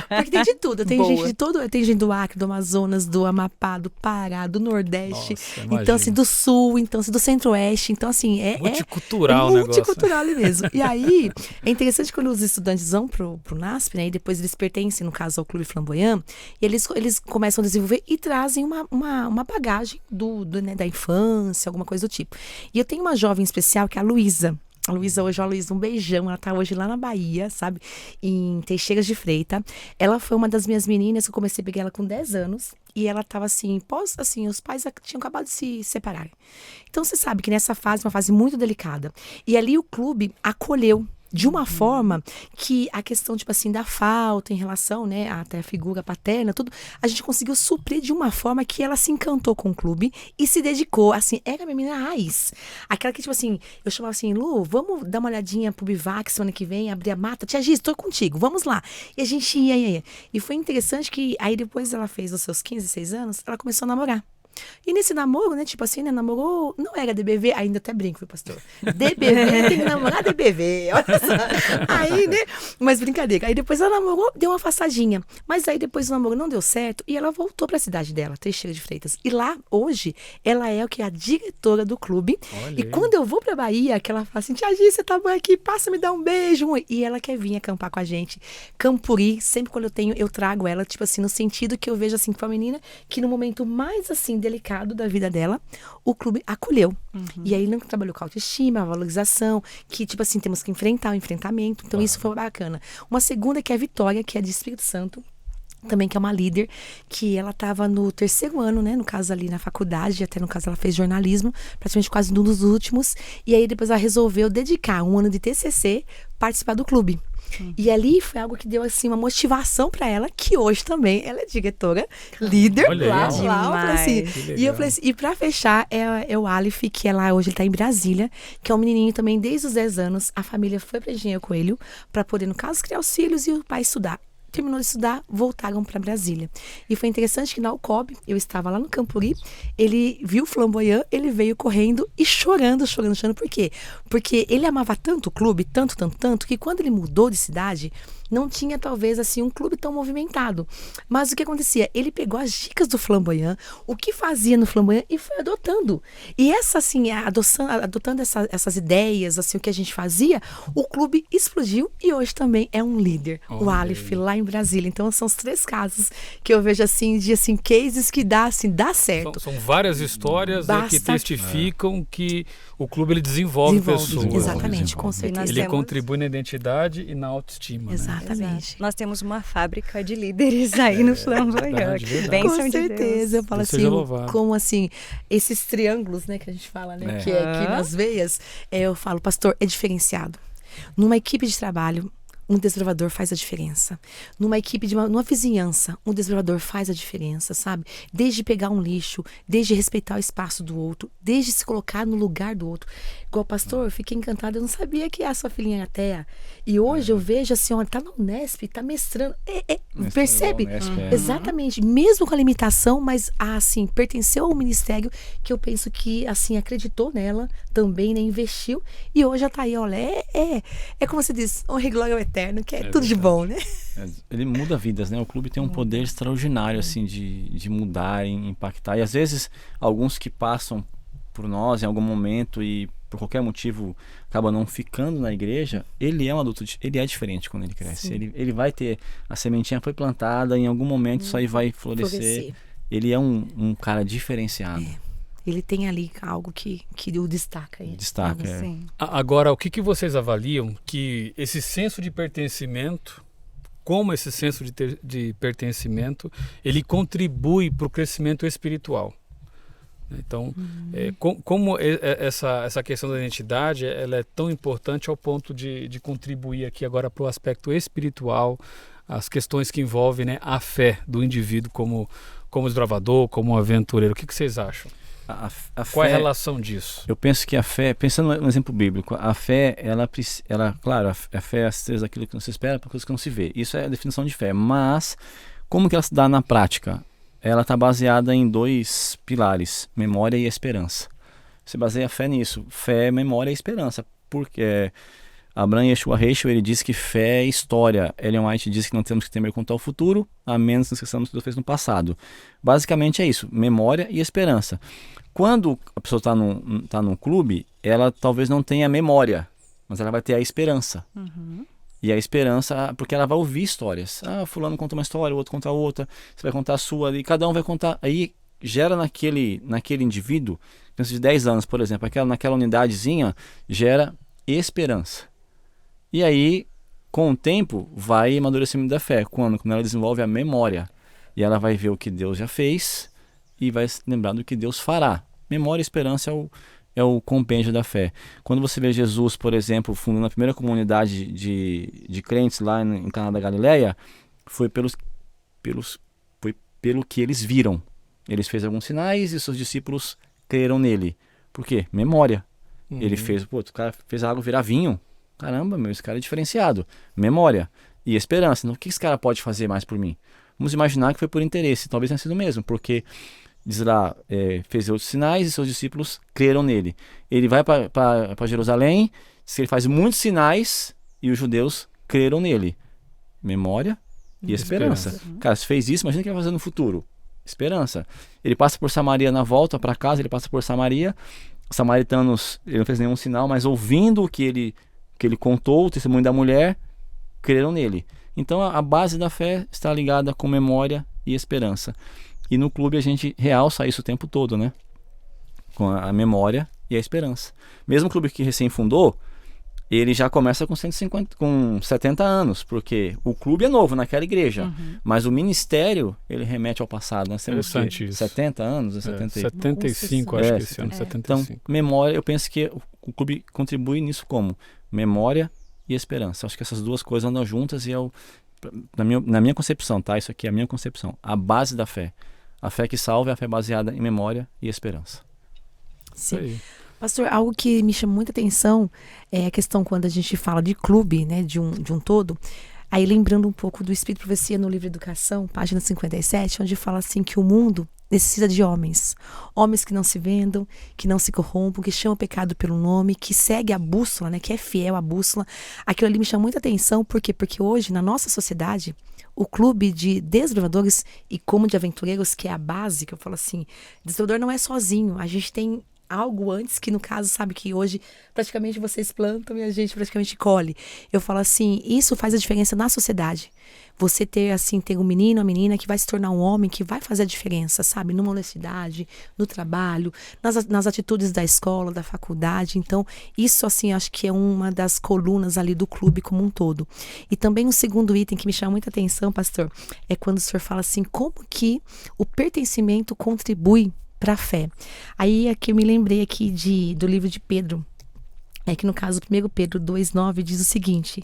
Porque tem de tudo. Tem gente de todo. Tem gente do Acre, do Amazonas, do Amapá, do Pará, do Nordeste. Nossa, então, assim, do Sul, então, assim, do Centro-Oeste. Então, assim, multicultural o negócio. Multicultural ali mesmo. E aí, é interessante quando os estudantes vão pro NASP, né? E depois eles pertencem, no caso, ao Clube Flamboyant. E eles começam a desenvolver e trazem uma bagagem né, da infância, alguma coisa do tipo. E eu tenho uma jovem especial, que é a Luísa. A Luísa, um beijão. Ela tá hoje lá na Bahia, sabe? Em Teixeiras de Freitas. Ela foi uma das minhas meninas que eu comecei a pegar ela com 10 anos. E ela tava assim, os pais tinham acabado de se separar. Então você sabe que nessa fase, uma fase muito delicada. E ali o clube acolheu de uma forma que a questão, tipo assim, da falta em relação, né, até a figura paterna, tudo, a gente conseguiu suprir de uma forma que ela se encantou com o clube e se dedicou, assim, era a minha menina raiz. Aquela que, tipo assim, eu chamava assim, Lu, vamos dar uma olhadinha pro Bivac semana que vem, abrir a mata, Tia Giz, tô contigo, vamos lá. E a gente ia. E foi interessante que aí depois ela fez os seus 15, 16 anos, ela começou a namorar. E nesse namoro, né, tipo assim, né, namorou, não era DBV, ainda até brinco, viu, pastor? DBV, tem que namorar DBV, olha só. Aí, né, mas brincadeira. Aí depois ela namorou, deu uma afastadinha. Mas aí depois o namoro não deu certo e ela voltou pra cidade dela, Teixeira de Freitas. E lá, hoje, ela é o que é a diretora do clube. Olha. E quando eu vou pra Bahia, que ela fala assim, Tia Gi, você tá bom aqui, passa, me dá um beijo. E ela quer vir acampar com a gente. Campuri, sempre quando eu trago ela, tipo assim, no sentido que eu vejo assim, que foi uma menina que no momento mais, assim, delicado da vida dela, o clube acolheu. E aí ele trabalhou com a autoestima, a valorização, que tipo assim, temos que enfrentar o enfrentamento. Então isso foi bacana. Uma segunda que é a Vitória, que é de Espírito Santo, também que é uma líder, que ela estava no 3º ano, né, no caso ali na faculdade, até no caso ela fez jornalismo, praticamente quase um dos últimos, e aí depois ela resolveu dedicar um ano de TCC, participar do clube. E ali foi algo que deu assim uma motivação para ela, que hoje também ela é diretora, líder Olha lá, aí. lá. Eu falei assim, Que e eu legal. falei assim, e para fechar é o Aleph, que é lá hoje ele tá em Brasília, que é um menininho também desde os 10 anos, a família foi para Engenheiro Coelho para poder no caso criar os filhos e o pai estudar. Terminou de estudar, voltaram para Brasília. E foi interessante que na UCOB, eu estava lá no Campuri, ele viu o Flamboyant, ele veio correndo e chorando. Por quê? Porque ele amava tanto o clube, tanto, que quando ele mudou de cidade, não tinha talvez assim um clube tão movimentado. Mas o que acontecia? Ele pegou as dicas do Flamboyant, o que fazia no Flamboyant e foi adotando. E essa assim, adotando essas ideias, assim, o que a gente fazia, o clube explodiu e hoje também é um líder. O Olha Aleph aí. lá em Brasília. Então são os 3 casos que eu vejo assim de assim cases que dá certo. São várias histórias, né, que Basta- testificam que o clube ele desenvolve pessoas. Exatamente, com E nós certeza. Ele temos- contribui na identidade e na autoestima. Né? Exatamente. Exato. Nós temos uma fábrica de líderes aí no Flamboyant. verdade, Que verdade. bênção Com de certeza, Deus. eu falo Deus assim, seja louvado. como assim, esses triângulos, né, que a gente fala, né, É. que é aqui nas veias, eu falo, pastor, é diferenciado. Numa equipe de trabalho, um desbravador faz a diferença. Numa equipe numa vizinhança, um desbravador faz a diferença, sabe? Desde pegar um lixo, desde respeitar o espaço do outro, desde se colocar no lugar do outro. Igual pastor, eu fiquei encantada, eu não sabia que a sua filhinha era ateia. E hoje eu vejo assim, olha, tá na Unesp, tá mestrando. Percebe? Unesp, Exatamente, mesmo com a limitação, mas assim, pertenceu ao ministério que eu penso que assim, acreditou nela também, né, investiu, e hoje já tá aí, olha, é como você diz, honra e glória ao eterno, que é tudo de bom, né? Ele muda vidas, né? O clube tem um poder extraordinário, assim, de mudar, impactar. E às vezes, alguns que passam por nós em algum momento e por qualquer motivo acaba não ficando na igreja, ele é um adulto, ele é diferente quando ele cresce. Ele vai ter, a sementinha foi plantada, em algum momento isso aí vai florescer. Ele é um cara diferenciado. Ele tem ali algo que o destaca. Destaca. Sim. Agora, o que vocês avaliam que esse senso de pertencimento, como esse senso de pertencimento, ele contribui para o crescimento espiritual? Então, como essa questão da identidade ela é tão importante ao ponto de contribuir aqui agora para o aspecto espiritual, as questões que envolvem, né, a fé do indivíduo como desbravador, como aventureiro. O que vocês acham? Qual é a relação disso? Eu penso que a fé, pensando no exemplo bíblico, a fé, ela claro, a fé é a certeza daquilo que não se espera para coisas que não se vê. Isso é a definição de fé. Mas, como que ela se dá na prática? Ela está baseada em 2 pilares, memória e esperança. Você baseia a fé nisso. Fé, memória e esperança. Porque Abraham Yeshua Heschel, ele diz que fé é história. Ellen White diz que não temos que temer quanto ao futuro, a menos que nos esqueçamos do que Deus fez no passado. Basicamente é isso, memória e esperança. Quando a pessoa está num clube, ela talvez não tenha memória, mas ela vai ter a esperança. E a esperança, porque ela vai ouvir histórias. Fulano conta uma história, o outro conta outra, você vai contar a sua, e cada um vai contar. Aí gera naquele indivíduo, penso de 10 anos, por exemplo, naquela unidadezinha, gera esperança. E aí, com o tempo, vai amadurecimento da fé. Quando ela desenvolve a memória. E ela vai ver o que Deus já fez e vai se lembrar do que Deus fará. Memória e esperança é o compêndio da fé. Quando você vê Jesus, por exemplo, fundando a primeira comunidade de crentes lá em Caná da Galileia, foi pelo que eles viram. Eles fez alguns sinais e seus discípulos creram nele. Por quê? Memória. Ele fez, o cara fez a água virar vinho. Caramba, esse cara é diferenciado. Memória e esperança. Então, o que esse cara pode fazer mais por mim? Vamos imaginar que foi por interesse. Talvez tenha sido mesmo, porque diz lá, fez outros sinais e seus discípulos creram nele. Ele vai para Jerusalém, diz que ele faz muitos sinais e os judeus creram nele. Memória e esperança. Cara, se fez isso, imagina o que ele vai fazer no futuro. Esperança. Ele passa por Samaria na volta para casa, ele passa por Samaria. Os samaritanos, ele não fez nenhum sinal, mas ouvindo o que ele contou, o testemunho da mulher, creram nele. Então a base da fé está ligada com memória e esperança. E no clube a gente realça isso o tempo todo, né? Com a memória e a esperança. Mesmo o clube que recém fundou, ele já começa com 70 anos, porque o clube é novo naquela igreja, mas o ministério, ele remete ao passado. Nós temos Interessante isso. 70 anos, 75, acho que esse ano, 75. Então, memória, eu penso que o clube contribui nisso como memória e esperança. Acho que essas duas coisas andam juntas e na minha concepção, tá? Isso aqui é a minha concepção. A base da fé. A fé que salva é a fé baseada em memória e esperança. Sim. Pastor, algo que me chama muita atenção é a questão quando a gente fala de clube, né, de um todo. Aí lembrando um pouco do Espírito e Profecia no livro Educação, página 57, onde fala assim que o mundo necessita de homens. Homens que não se vendam, que não se corrompam, que chamam o pecado pelo nome, que segue a bússola, né, que é fiel à bússola. Aquilo ali me chama muita atenção, por quê? Porque hoje, na nossa sociedade, o clube de desbravadores e como de aventureiros, que é a base, que eu falo assim, desbravador não é sozinho, a gente tem algo antes, que no caso, sabe, que hoje praticamente vocês plantam e a gente praticamente colhe. Eu falo assim, isso faz a diferença na sociedade. Você ter, assim, ter um menino, uma menina que vai se tornar um homem, que vai fazer a diferença, sabe? Numa honestidade, no trabalho, nas atitudes da escola, da faculdade. Então, isso, assim, acho que é uma das colunas ali do clube como um todo. E também um segundo item que me chama muita atenção, pastor, é quando o senhor fala assim, como que o pertencimento contribui para a fé. Aí aqui eu me lembrei aqui do livro de Pedro. É que no caso, 1 Pedro 2,9 diz o seguinte: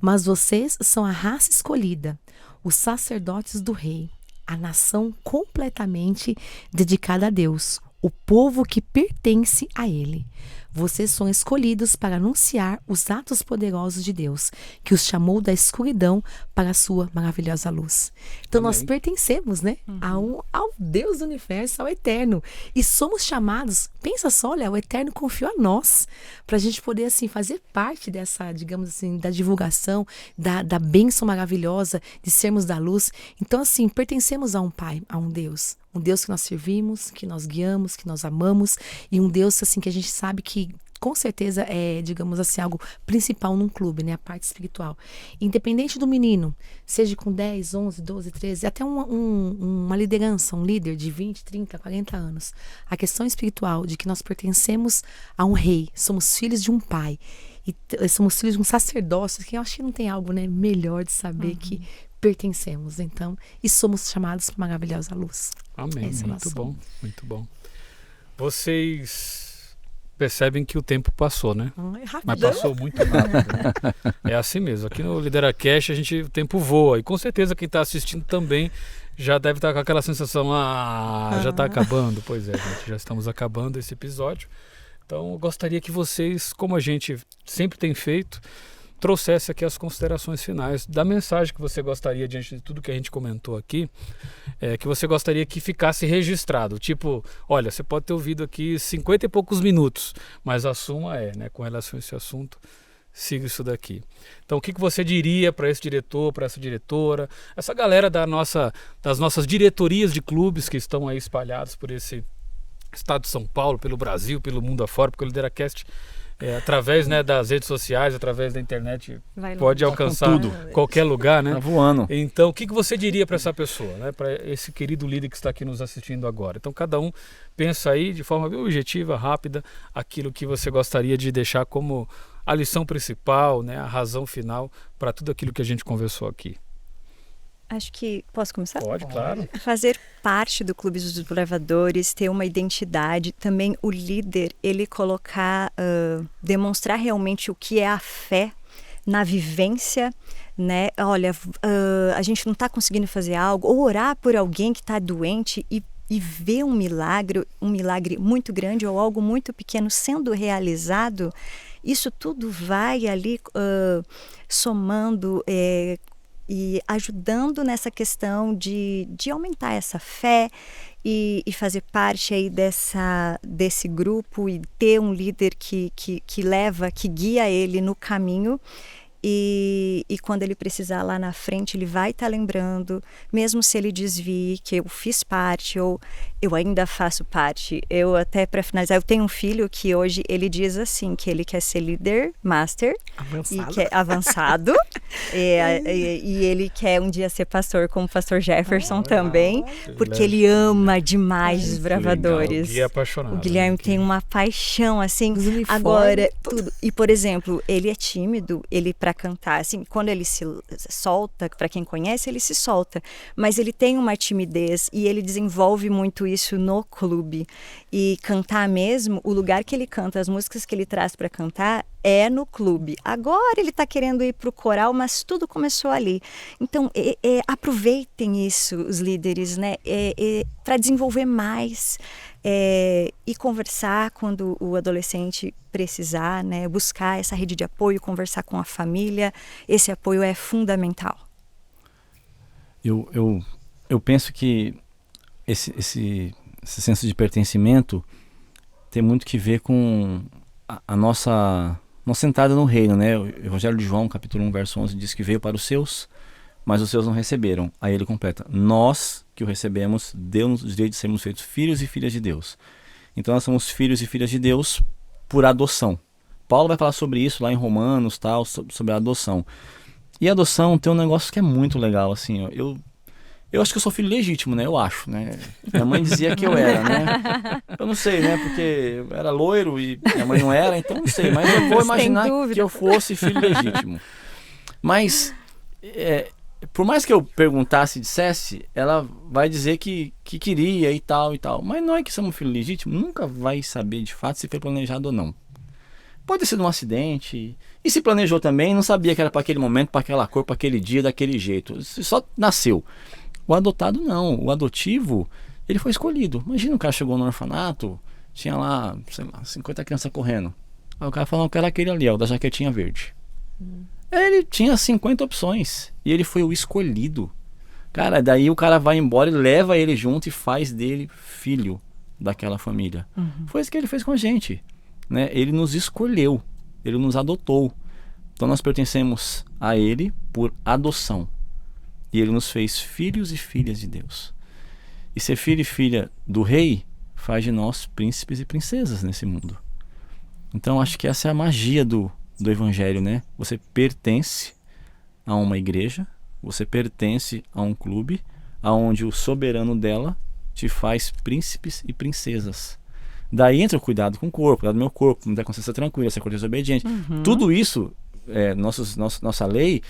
mas vocês são a raça escolhida, os sacerdotes do rei, a nação completamente dedicada a Deus, o povo que pertence a Ele. Vocês são escolhidos para anunciar os atos poderosos de Deus, que os chamou da escuridão para a sua maravilhosa luz. Então nós pertencemos, né, ao Deus do universo, ao Eterno. E somos chamados, pensa só, olha, o Eterno confiou a nós, para a gente poder, assim, fazer parte dessa, digamos assim, da divulgação, da bênção maravilhosa de sermos da luz. Então, assim, pertencemos a um Pai, a um Deus. Um Deus que nós servimos, que nós guiamos, que nós amamos, e um Deus, assim, que a gente sabe que com certeza é, digamos assim, algo principal num clube, né? A parte espiritual. Independente do menino, seja com 10, 11, 12, 13, até uma liderança, um líder de 20, 30, 40 anos. A questão espiritual de que nós pertencemos a um rei, somos filhos de um pai, e somos filhos de um sacerdócio, que eu acho que não tem algo, né, melhor de saber que pertencemos, então, e somos chamados para maravilhosa luz. Amém. Muito bom, muito bom. Vocês percebem que o tempo passou, né? Mas passou muito rápido, né? É assim mesmo. Aqui no LideraCast o tempo voa. E com certeza quem está assistindo também já deve estar com aquela sensação, já está acabando. Pois é, gente, já estamos acabando esse episódio. Então eu gostaria que vocês, como a gente sempre tem feito, trouxesse aqui as considerações finais da mensagem que você gostaria, diante de tudo que a gente comentou aqui, que você gostaria que ficasse registrado. Tipo, olha, você pode ter ouvido aqui 50 e poucos minutos, mas a suma né, com relação a esse assunto, siga isso daqui. Então, o que você diria para esse diretor, para essa diretora, essa galera das nossas diretorias de clubes que estão aí espalhados por esse estado de São Paulo, pelo Brasil, pelo mundo afora, porque o LideraCast, através, né, das redes sociais, através da internet, pode alcançar qualquer lugar, né? Tá voando. Então, o que você diria para essa pessoa, né? Para esse querido líder que está aqui nos assistindo agora? Então, cada um pensa aí de forma objetiva, rápida, aquilo que você gostaria de deixar como a lição principal, né? A razão final para tudo aquilo que a gente conversou aqui. Acho que... Posso começar? Pode, claro. Fazer parte do Clube dos Desbravadores, ter uma identidade, também o líder, ele colocar, demonstrar realmente o que é a fé na vivência, né? Olha, a gente não está conseguindo fazer algo, ou orar por alguém que está doente e ver um milagre muito grande ou algo muito pequeno sendo realizado, isso tudo vai ali somando, e ajudando nessa questão de aumentar essa fé e fazer parte aí desse grupo e ter um líder que guia ele no caminho. E quando ele precisar lá na frente, ele vai estar lembrando, mesmo se ele desvie, que eu fiz parte ou eu ainda faço parte. Eu até, para finalizar, eu tenho um filho que hoje ele diz assim, que ele quer ser líder master, Avançado. E que é avançado, e ele quer um dia ser pastor, como o pastor Jefferson também, porque ele ama demais desbravadores. O Gui é apaixonado. O Guilherme tem uma paixão assim, agora tudo. E por exemplo, ele é tímido, ele para para cantar. Assim, quando ele se solta, para quem conhece, ele se solta, mas ele tem uma timidez e ele desenvolve muito isso no clube. E cantar mesmo, o lugar que ele canta, as músicas que ele traz para cantar é no clube. Agora ele está querendo ir para o coral, mas tudo começou ali. Então, aproveitem isso, os líderes, né? Para desenvolver mais e conversar quando o adolescente precisar, né? Buscar essa rede de apoio, conversar com a família. Esse apoio é fundamental. Eu penso que esse senso de pertencimento tem muito que ver com a nossa entrada no reino, né? O Evangelho de João, capítulo 1, verso 11, diz que veio para os seus, mas os seus não receberam. Aí ele completa: nós que o recebemos, deu-nos o direito de sermos feitos filhos e filhas de Deus. Então nós somos filhos e filhas de Deus por adoção. Paulo vai falar sobre isso lá em Romanos, tal, sobre a adoção. E a adoção tem um negócio que é muito legal, assim, ó. Eu acho que eu sou filho legítimo, né? Eu acho, né? Minha mãe dizia que eu era, né? Eu não sei, né? Porque eu era loiro e minha mãe não era, então não sei. Mas eu vou imaginar que eu fosse filho legítimo. Mas, por mais que eu perguntasse e dissesse, ela vai dizer que queria e tal e tal. Mas não é que somos filho legítimo, nunca vai saber de fato se foi planejado ou não. Pode ter sido um acidente. E se planejou também, não sabia que era para aquele momento, para aquela cor, para aquele dia, daquele jeito. Só nasceu. O adotado não, o adotivo, ele foi escolhido. Imagina, o cara chegou no orfanato, tinha lá, sei lá, 50 crianças correndo. Aí o cara falou que era aquele ali, ó, da jaquetinha verde. Ele tinha 50 opções e ele foi o escolhido. Cara, daí o cara vai embora e leva ele junto e faz dele filho daquela família. Foi isso que ele fez com a gente, né? Ele nos escolheu, ele nos adotou. Então nós pertencemos a ele por adoção. E ele nos fez filhos e filhas de Deus. E ser filho e filha do rei faz de nós príncipes e princesas nesse mundo. Então acho que essa é a magia do evangelho, né? Você pertence a uma igreja, você pertence a um clube, aonde o soberano dela te faz príncipes e princesas. Daí entra o cuidado com o corpo, cuidado do meu corpo, me dá consciência tranquila, ser cortesia obediente. Tudo isso, nossa lei,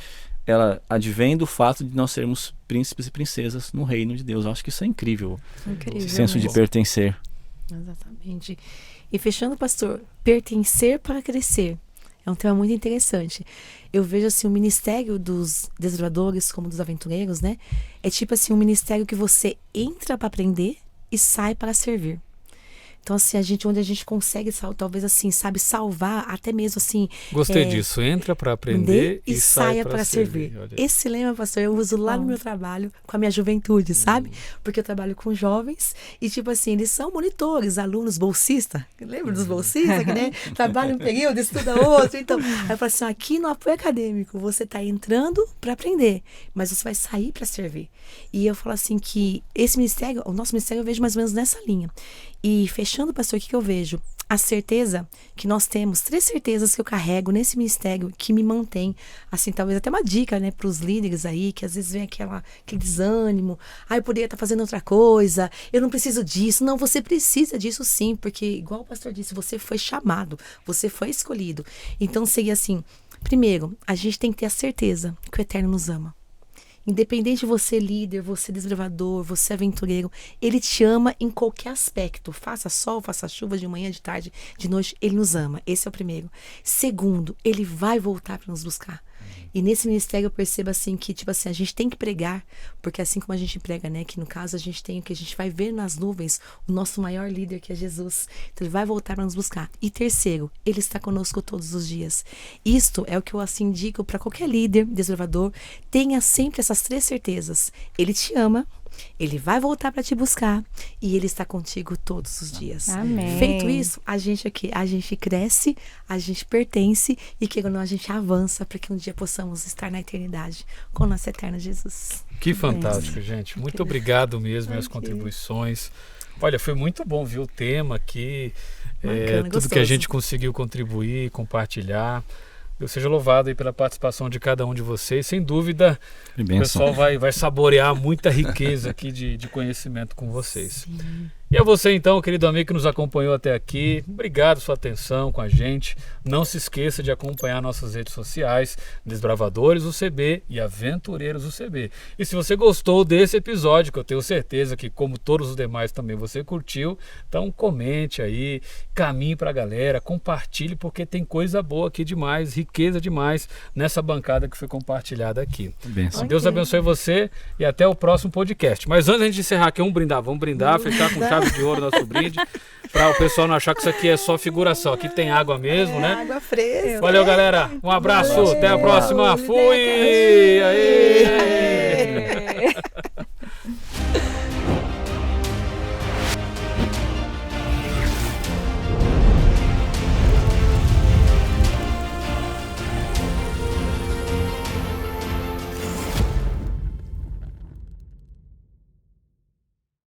ela advém do fato de nós sermos príncipes e princesas no reino de Deus. Eu acho que isso é incrível. Esse senso de pertencer. Exatamente. E fechando, pastor, pertencer para crescer. É um tema muito interessante. Eu vejo assim o ministério dos desbravadores como dos aventureiros, né? É tipo assim um ministério que você entra para aprender e sai para servir. Então, assim, onde a gente consegue, talvez, assim, sabe, salvar, até mesmo, assim... Gostei disso. Entra para aprender e saia para servir. Esse lema, pastor, eu uso lá no meu trabalho, com a minha juventude, sabe? Porque eu trabalho com jovens e, tipo assim, eles são monitores, alunos, bolsistas. Lembra dos bolsistas, que, né? Trabalha um período, estuda outro. Então, eu falo assim, aqui no apoio acadêmico, você está entrando para aprender, mas você vai sair para servir. E eu falo assim que esse ministério, o nosso ministério, eu vejo mais ou menos nessa linha. E fechando, pastor, o que eu vejo? A certeza que nós temos, 3 certezas que eu carrego nesse ministério que me mantém, assim, talvez até uma dica, né, para os líderes aí, que às vezes vem aquele desânimo, eu poderia estar fazendo outra coisa, eu não preciso disso. Não, você precisa disso sim, porque igual o pastor disse, você foi chamado, você foi escolhido. Então seria assim, primeiro, a gente tem que ter a certeza que o Eterno nos ama. Independente de você líder, você desbravador, você aventureiro, ele te ama em qualquer aspecto. Faça sol, faça chuva, de manhã, de tarde, de noite, ele nos ama. Esse é o primeiro. Segundo, ele vai voltar para nos buscar. E nesse ministério eu percebo assim que, tipo assim, a gente tem que pregar, porque assim como a gente prega, né, que no caso a gente tem o que a gente vai ver nas nuvens, o nosso maior líder, que é Jesus. Então ele vai voltar para nos buscar. E terceiro, ele está conosco todos os dias. Isto é o que eu assim digo para qualquer líder, desbravador, tenha sempre essas 3 certezas. Ele te ama, ele vai voltar para te buscar e ele está contigo todos os dias. Amém. Feito isso, a gente cresce, a gente pertence e que a gente avança para que um dia possamos estar na eternidade com o nosso eterno Jesus. Que fantástico, gente. Muito obrigado mesmo pelas contribuições. Olha, foi muito bom ver o tema aqui, tudo gostoso. Que a gente conseguiu contribuir, compartilhar. Deus seja louvado aí pela participação de cada um de vocês. Sem dúvida, o pessoal vai saborear muita riqueza aqui de conhecimento com vocês. Sim. E a você então, querido amigo que nos acompanhou até aqui, obrigado pela sua atenção com a gente. Não se esqueça de acompanhar nossas redes sociais, Desbravadores UCB e Aventureiros UCB. E se você gostou desse episódio, que eu tenho certeza que como todos os demais também você curtiu, então comente aí, caminhe pra galera, compartilhe, porque tem coisa boa aqui demais, riqueza demais nessa bancada que foi compartilhada aqui. Benção. Deus abençoe você e até o próximo podcast. Mas antes de encerrar aqui, vamos brindar, fechar com chave de ouro nosso brinde, para o pessoal não achar que isso aqui é só figuração. Aqui tem água mesmo, né? Água fresca. Valeu, galera. Um abraço. Até a próxima. Fui! Aí.